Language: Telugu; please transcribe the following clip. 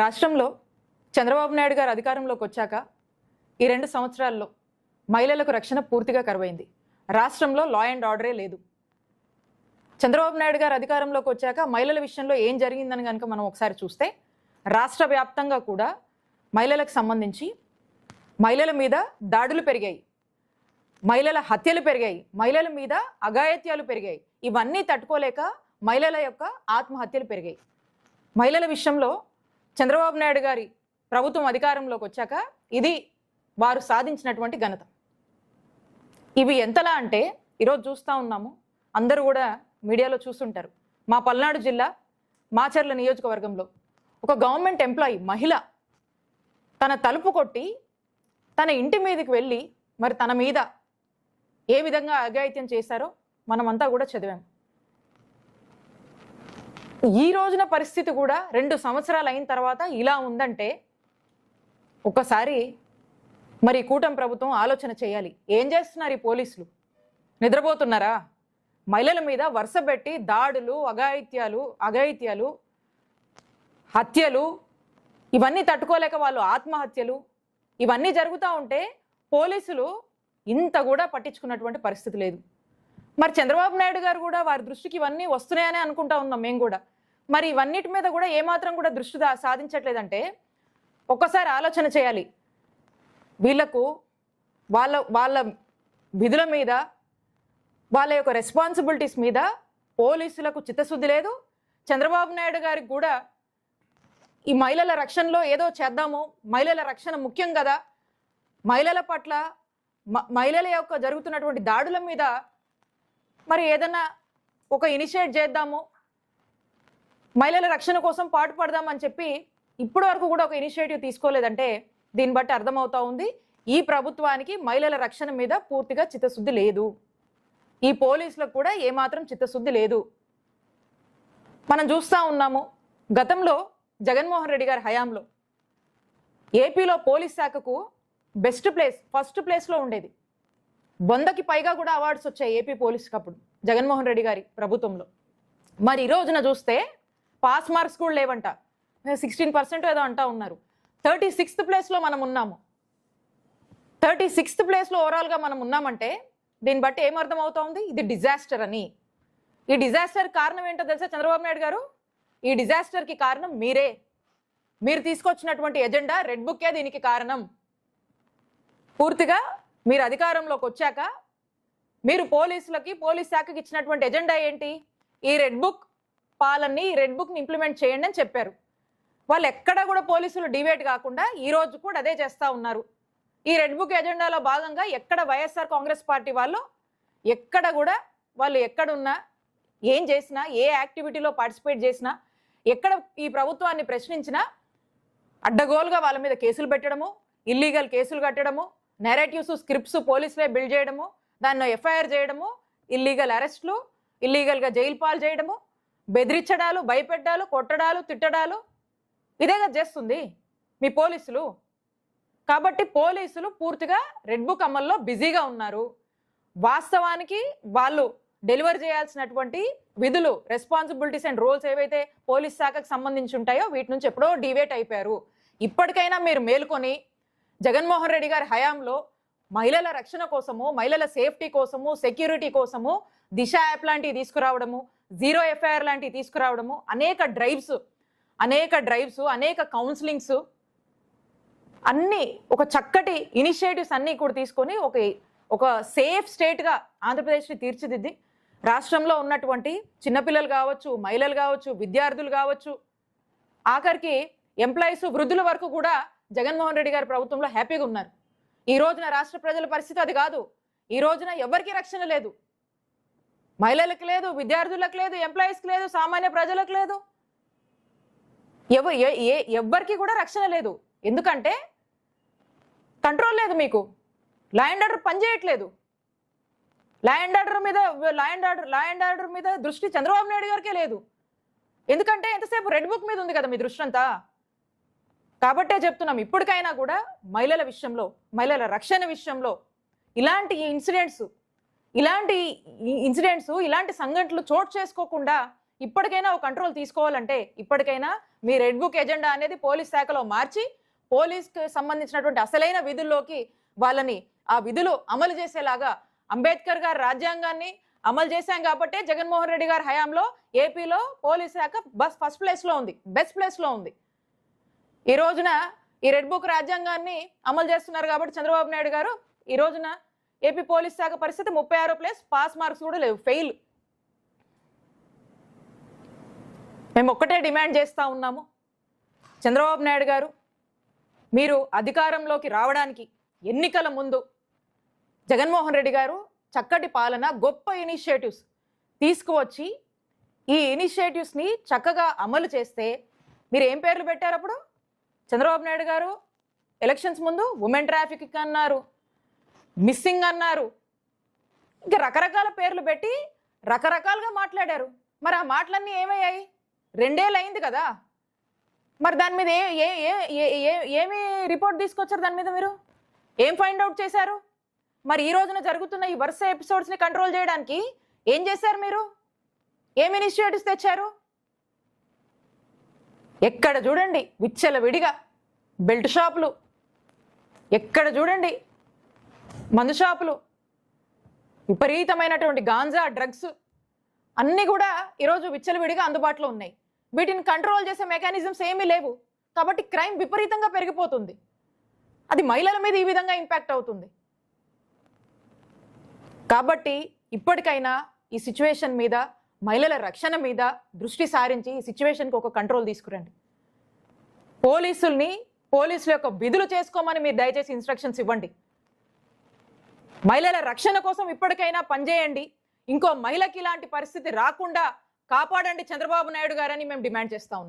రాష్ట్రంలో చంద్రబాబు నాయుడు గారు అధికారంలోకి వచ్చాక ఈ 2 సంవత్సరాల్లో మహిళలకు రక్షణ పూర్తిగా కరువైంది. రాష్ట్రంలో లా అండ్ ఆర్డరే లేదు. చంద్రబాబు నాయుడు గారు అధికారంలోకి వచ్చాక మహిళల విషయంలో ఏం జరిగిందని కనుక మనం ఒకసారి చూస్తే రాష్ట్ర వ్యాప్తంగా కూడా మహిళలకు సంబంధించి మహిళల మీద దాడులు పెరిగాయి, మహిళల హత్యలు పెరిగాయి, మహిళల మీద అఘాయిత్యాలు పెరిగాయి. ఇవన్నీ తట్టుకోలేక మహిళల యొక్క ఆత్మహత్యలు పెరిగాయి. మహిళల విషయంలో చంద్రబాబు నాయుడు గారి ప్రభుత్వం అధికారంలోకి వచ్చాక ఇది వారు సాధించినటువంటి ఘనత. ఇవి ఎంతలా అంటే ఈరోజు చూస్తూ ఉన్నాము, అందరూ కూడా మీడియాలో చూస్తుంటారు. మా పల్నాడు జిల్లా మాచర్ల నియోజకవర్గంలో ఒక గవర్నమెంట్ ఎంప్లాయీ మహిళ తన తలుపు కొట్టి తన ఇంటి మీదకి వెళ్ళి మరి తన మీద ఏ విధంగా అఘాయిత్యం చేశారో మనమంతా కూడా చదివాము. ఈ రోజున పరిస్థితి కూడా 2 సంవత్సరాలు అయిన తర్వాత ఇలా ఉందంటే ఒక్కసారి మరి కూటమి ప్రభుత్వం ఆలోచన చేయాలి. ఏం చేస్తున్నారు ఈ పోలీసులు? నిద్రపోతున్నారా? మహిళల మీద వరుస పెట్టి దాడులు, అఘాయిత్యాలు, హత్యలు, ఇవన్నీ తట్టుకోలేక వాళ్ళు ఆత్మహత్యలు, ఇవన్నీ జరుగుతూ ఉంటే పోలీసులు ఇంత కూడా పట్టించుకున్నటువంటి పరిస్థితి లేదు. మరి చంద్రబాబు నాయుడు గారు కూడా వారి దృష్టికి ఇవన్నీ వస్తున్నాయని అనుకుంటా ఉన్నాం మేము కూడా. మరి ఇవన్నిటి మీద కూడా ఏమాత్రం కూడా దృష్టి సాధించట్లేదంటే ఒక్కసారి ఆలోచన చేయాలి. వీళ్లకు వాళ్ళ విధుల మీద, వాళ్ళ యొక్క రెస్పాన్సిబిలిటీస్ మీద పోలీసులకు చిత్తశుద్ధి లేదు. చంద్రబాబు నాయుడు గారికి కూడా ఈ మహిళల రక్షణలో ఏదో చేద్దాము, మహిళల రక్షణ ముఖ్యం కదా, మహిళల పట్ల మహిళల యొక్క జరుగుతున్నటువంటి దాడుల మీద మరి ఏదన్నా ఒక ఇనిషియేట్ చేద్దాము, మహిళల రక్షణ కోసం పాటుపడదామని చెప్పి ఇప్పటి వరకు కూడా ఒక ఇనిషియేటివ్ తీసుకోలేదంటే దీన్ని బట్టి అర్థమవుతా ఉంది ఈ ప్రభుత్వానికి మహిళల రక్షణ మీద పూర్తిగా చిత్తశుద్ధి లేదు. ఈ పోలీసులకు కూడా ఏమాత్రం చిత్తశుద్ధి లేదు. మనం చూస్తూ ఉన్నాము, గతంలో జగన్మోహన్ రెడ్డి గారి హయాంలో ఏపీలో పోలీస్ శాఖకు ఫస్ట్ ప్లేస్లో ఉండేది. 100కి పైగా కూడా అవార్డ్స్ వచ్చాయి ఏపీ పోలీస్కి అప్పుడు జగన్మోహన్ రెడ్డి గారి ప్రభుత్వంలో. మరి ఈ రోజున చూస్తే పాస్ మార్క్స్ కూడా లేవంట, 16% ఏదో అంటా ఉన్నారు. 36th ప్లేస్లో మనం ఉన్నాము. 36th ప్లేస్లో ఓవరాల్గా మనం ఉన్నామంటే దీన్ని బట్టి ఏమర్థం అవుతా ఉంది? ఇది డిజాస్టర్ అని. ఈ డిజాస్టర్ కారణం ఏంటో తెలుసా చంద్రబాబు నాయుడు గారు? ఈ డిజాస్టర్కి కారణం మీరే. మీరు తీసుకొచ్చినటువంటి ఎజెండా రెడ్ బుక్కే దీనికి కారణం. పూర్తిగా మీరు అధికారంలోకి వచ్చాక మీరు పోలీసులకి, పోలీస్ శాఖకి ఇచ్చినటువంటి ఎజెండా ఏంటి? ఈ రెడ్ బుక్ పాలనని, ఈ రెడ్ బుక్ని ఇంప్లిమెంట్ చేయండి అని చెప్పారు. వాళ్ళు ఎక్కడా కూడా పోలీసులు డివేట్ కాకుండా ఈ రోజు కూడా అదే చేస్తూ ఉన్నారు. ఈ రెడ్ బుక్ ఎజెండాలో భాగంగా ఎక్కడ వైఎస్ఆర్ కాంగ్రెస్ పార్టీ వాళ్ళు ఎక్కడ కూడా వాళ్ళు ఎక్కడున్నా, ఏం చేసినా, ఏ యాక్టివిటీలో పార్టిసిపేట్ చేసినా, ఎక్కడ ఈ ప్రభుత్వాన్ని ప్రశ్నించినా అడ్డగోలుగా వాళ్ళ మీద కేసులు పెట్టడము, ఇల్లీగల్ కేసులు కట్టడము, నెరేటివ్స్, స్క్రిప్ట్స్ పోలీసులే బిల్డ్ చేయడము, దాన్ని ఎఫ్ఐఆర్ చేయడము, ఇల్లీగల్ అరెస్టులు, ఇల్లీగల్గా జైలు పాలు చేయడము, బెదిరించడాలు, భయపెట్టాలు, కొట్టడాలు, తిట్టడాలు, ఇదేగా చేస్తుంది మీ పోలీసులు. కాబట్టి పోలీసులు పూర్తిగా రెడ్ బుక్ అమల్లో బిజీగా ఉన్నారు. వాస్తవానికి వాళ్ళు డెలివర్ చేయాల్సినటువంటి విధులు, రెస్పాన్సిబిలిటీస్ అండ్ రోల్స్ ఏవైతే పోలీస్ శాఖకు సంబంధించి ఉంటాయో వీటి నుంచి ఎప్పుడో డివేట్ అయిపోయారు. ఇప్పటికైనా మీరు మేలుకొని జగన్మోహన్ రెడ్డి గారి హయాంలో మహిళల రక్షణ కోసము, మహిళల సేఫ్టీ కోసము, సెక్యూరిటీ కోసము దిశ యాప్ లాంటివి తీసుకురావడము, జీరో ఎఫ్ఐఆర్ లాంటివి తీసుకురావడము, అనేక డ్రైవ్స్, అనేక కౌన్సిలింగ్స్, అన్నీ ఒక చక్కటి ఇనిషియేటివ్స్ అన్నీ కూడా తీసుకొని ఒక సేఫ్ స్టేట్గా ఆంధ్రప్రదేశ్ని తీర్చిదిద్ది రాష్ట్రంలో ఉన్నటువంటి చిన్నపిల్లలు కావచ్చు, మహిళలు కావచ్చు, విద్యార్థులు కావచ్చు, ఆఖరికి ఎంప్లాయీస్, వృద్ధుల వరకు కూడా జగన్మోహన్ రెడ్డి గారి ప్రభుత్వంలో హ్యాపీగా ఉన్నారు. ఈ రోజున రాష్ట్ర ప్రజల పరిస్థితి అది కాదు. ఈ రోజున ఎవరికి రక్షణ లేదు. మహిళలకు లేదు, విద్యార్థులకు లేదు, ఎంప్లాయీస్కి లేదు, సామాన్య ప్రజలకు లేదు, ఎవ్వరికి కూడా రక్షణ లేదు. ఎందుకంటే కంట్రోల్ లేదు మీకు. లా అండ్ ఆర్డర్ పనిచేయట్లేదు. లా అండ్ ఆర్డర్ మీద దృష్టి చంద్రబాబు నాయుడు గారికే లేదు. ఎందుకంటే ఎంతసేపు రెడ్ బుక్ మీద ఉంది కదా మీ దృష్టి అంతా. కాబట్టే చెప్తున్నాం, ఇప్పటికైనా కూడా మహిళల విషయంలో, మహిళల రక్షణ విషయంలో ఇలాంటి ఇన్సిడెంట్స్, ఇలాంటి సంఘటనలు చోటు చేసుకోకుండా ఇప్పటికైనా ఒక కంట్రోల్ తీసుకోవాలంటే ఇప్పటికైనా మీ రెడ్ బుక్ ఎజెండా అనేది పోలీస్ శాఖలో మార్చి పోలీస్కి సంబంధించినటువంటి అసలైన విధుల్లోకి వాళ్ళని ఆ విధులు అమలు చేసేలాగా అంబేద్కర్ గారి రాజ్యాంగాన్ని అమలు చేశాం కాబట్టే జగన్మోహన్ రెడ్డి గారి హయాంలో ఏపీలో పోలీస్ శాఖ ఫస్ట్ ప్లేస్లో ఉంది, బెస్ట్ ప్లేస్లో ఉంది. ఈ రోజున ఈ రెడ్ బుక్ రాజ్యాంగాన్ని అమలు చేస్తున్నారు కాబట్టి చంద్రబాబు నాయుడు గారు ఈ రోజున ఏపీ పోలీస్ శాఖ పరిస్థితి 36 ప్లేస్, పాస్ మార్క్స్ కూడా లేవు, ఫెయిల్. మేము ఒక్కటే డిమాండ్ చేస్తూ ఉన్నాము, చంద్రబాబు నాయుడు గారు మీరు అధికారంలోకి రావడానికి ఎన్నికల ముందు జగన్మోహన్ రెడ్డి గారు చక్కటి పాలన, గొప్ప ఇనిషియేటివ్స్ తీసుకువచ్చి ఈ ఇనిషియేటివ్స్ని చక్కగా అమలు చేస్తే మీరు ఏం పేర్లు పెట్టారు అప్పుడు? చంద్రబాబు నాయుడు గారు ఎలక్షన్స్ ముందు ఉమెన్ ట్రాఫికింగ్ అన్నారు, మిస్సింగ్ అన్నారు, ఇంకా రకరకాల పేర్లు పెట్టి రకరకాలుగా మాట్లాడారు. మరి ఆ మాటలన్నీ ఏమయ్యాయి? 2 ఏళ్ళు అయింది కదా. మరి దాని మీద ఏమి రిపోర్ట్ తీసుకొచ్చారు? దాని మీద మీరు ఏం ఫైండ్ అవుట్ చేశారు? మరి ఈ రోజున జరుగుతున్న ఈ వరుస ఎపిసోడ్స్ని కంట్రోల్ చేయడానికి ఏం చేశారు? మీరు ఏం ఇనిషియేటివ్స్ తెచ్చారు? ఎక్కడ చూడండి విచ్చలవిడిగా బెల్ట్ షాపులు, ఎక్కడ చూడండి మందు షాపులు, విపరీతమైనటువంటి గాంజా, డ్రగ్స్ అన్నీ కూడా ఈరోజు విచ్చలవిడిగా అందుబాటులో ఉన్నాయి. వీటిని కంట్రోల్ చేసే మెకానిజమ్స్ ఏమీ లేవు కాబట్టి క్రైమ్ విపరీతంగా పెరిగిపోతుంది. అది మహిళల మీద ఈ విధంగా ఇంపాక్ట్ అవుతుంది. కాబట్టి ఇప్పటికైనా ఈ సిచ్యువేషన్ మీద, మహిళల రక్షణ మీద దృష్టి సారించి ఈ సిచ్యువేషన్కి ఒక కంట్రోల్ తీసుకురండి. పోలీసుల యొక్క విధులు చేసుకోమని మీరు దయచేసి ఇన్స్ట్రక్షన్స్ ఇవ్వండి. మహిళల రక్షణ కోసం ఇప్పటికైనా పనిచేయండి. ఇంకో మహిళకి ఇలాంటి పరిస్థితి రాకుండా కాపాడండి చంద్రబాబు నాయుడు గారని మేము డిమాండ్ చేస్తా ఉన్నాం.